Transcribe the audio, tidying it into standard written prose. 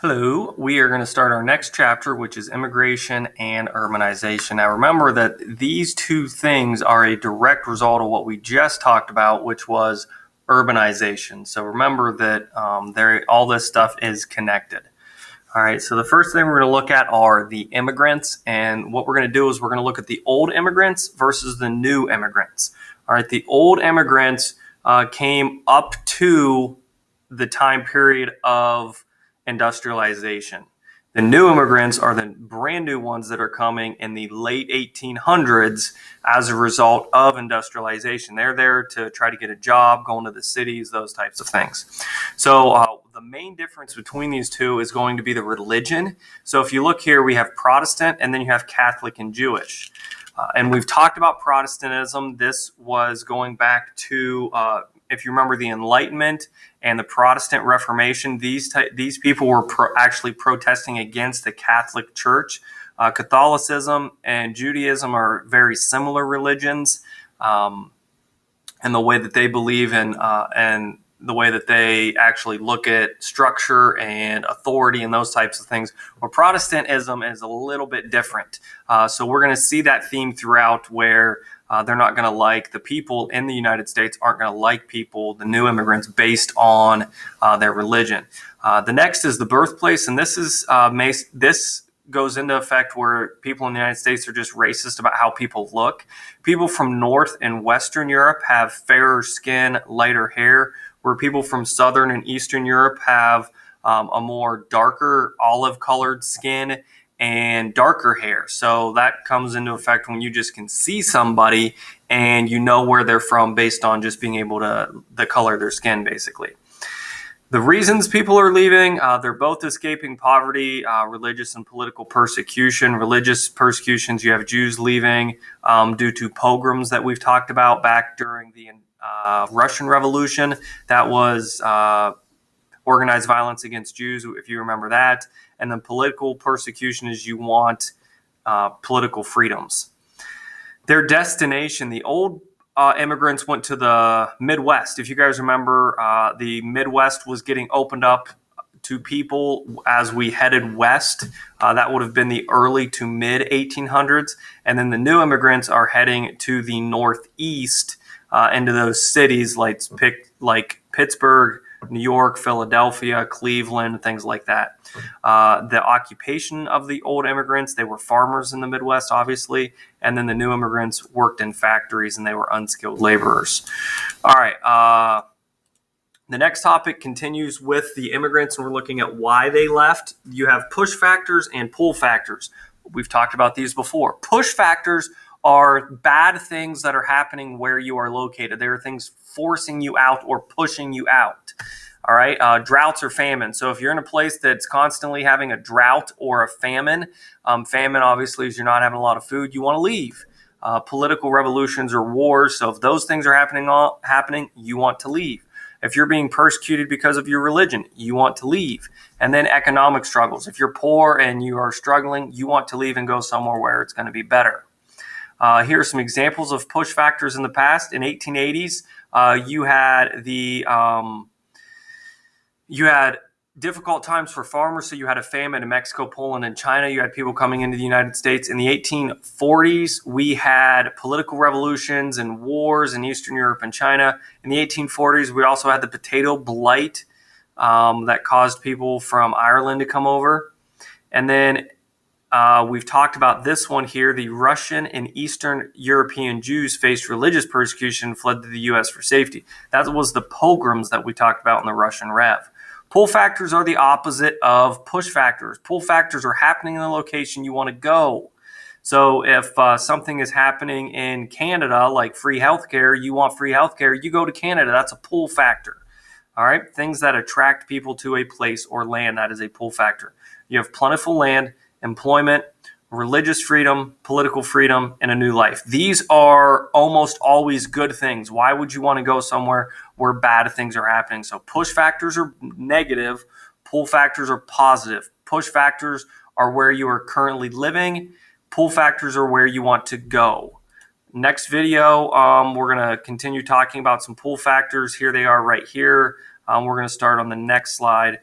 Hello, we are going to start our next chapter, which is immigration and urbanization. Now, remember that these two things are a direct result of what we just talked about, which was urbanization. So remember that all this stuff is connected. All right, so the first thing we're going to look at are the immigrants. And what we're going to do is we're going to look at the old immigrants versus the new immigrants. All right, the old immigrants came up to the time period of industrialization. The new immigrants are the brand new ones that are coming in the late 1800s as a result of industrialization. They're there to try to get a job, go into the cities, those types of things. So the main difference between these two is going to be the religion. So if you look here, we have Protestant and then you have Catholic and Jewish. And we've talked about Protestantism. This was going back to, if you remember, the Enlightenment and the Protestant Reformation. These people were actually protesting against the Catholic Church. Catholicism and Judaism are very similar religions, and the way that they believe in and the way that they actually look at structure and authority and those types of things. Where Protestantism is a little bit different. So we're going to see that theme throughout where they're not going to like the people in the United States aren't going to like people, the new immigrants, based on their religion. The next is the birthplace, and this goes into effect where people in the United States are just racist about how people look. People from North and Western Europe have fairer skin, lighter hair, where people from Southern and Eastern Europe have a more darker olive colored skin and darker hair. So that comes into effect when you just can see somebody and you know where they're from based on just being able to the color of their skin, basically. The reasons people are leaving, they're both escaping poverty, religious and political persecution. Religious persecutions, you have Jews leaving due to pogroms that we've talked about back during the Russian Revolution. That was organized violence against Jews, if you remember that. And then political persecution is you want political freedoms. Their destination, the old immigrants went to the Midwest. If you guys remember, the Midwest was getting opened up to people as we headed west. That would have been the early to mid 1800s. And then the new immigrants are heading to the Northeast into those cities like Pittsburgh, New York, Philadelphia, Cleveland, things like that. The occupation of the old immigrants, they were farmers in the Midwest, obviously, and then the new immigrants worked in factories and they were unskilled laborers. All right. The next topic continues with the immigrants, and we're looking at why they left. You have push factors and pull factors. We've talked about these before. Push factors are bad things that are happening where you are located. There are things forcing you out or pushing you out. All right. Droughts or famine. So if you're in a place that's constantly having a drought or a famine, famine obviously is you're not having a lot of food, you want to leave. Political revolutions or wars. So if those things are happening, you want to leave. If you're being persecuted because of your religion, you want to leave. And then economic struggles. If you're poor and you are struggling, you want to leave and go somewhere where it's going to be better. Here are some examples of push factors in the past. In 1880s, you had difficult times for farmers, so you had a famine in Mexico, Poland, and China. You had people coming into the United States. In the 1840s, we had political revolutions and wars in Eastern Europe and China. In the 1840s, we also had the potato blight that caused people from Ireland to come over. And then we've talked about this one here. The Russian and Eastern European Jews faced religious persecution and fled to the U.S. for safety. That was the pogroms that we talked about in the Russian Rev. Pull factors are the opposite of push factors. Pull factors are happening in the location you want to go. So if something is happening in Canada, like free healthcare, you want free healthcare, you go to Canada. That's a pull factor. All right. Things that attract people to a place or land, that is a pull factor. You have plentiful land, employment, religious freedom, political freedom, and a new life. These are almost always good things. Why would you want to go somewhere where bad things are happening? So push factors are negative. Pull factors are positive. Push factors are where you are currently living. Pull factors are where you want to go. Next video, we're going to continue talking about some pull factors. Here they are right here. We're going to start on the next slide.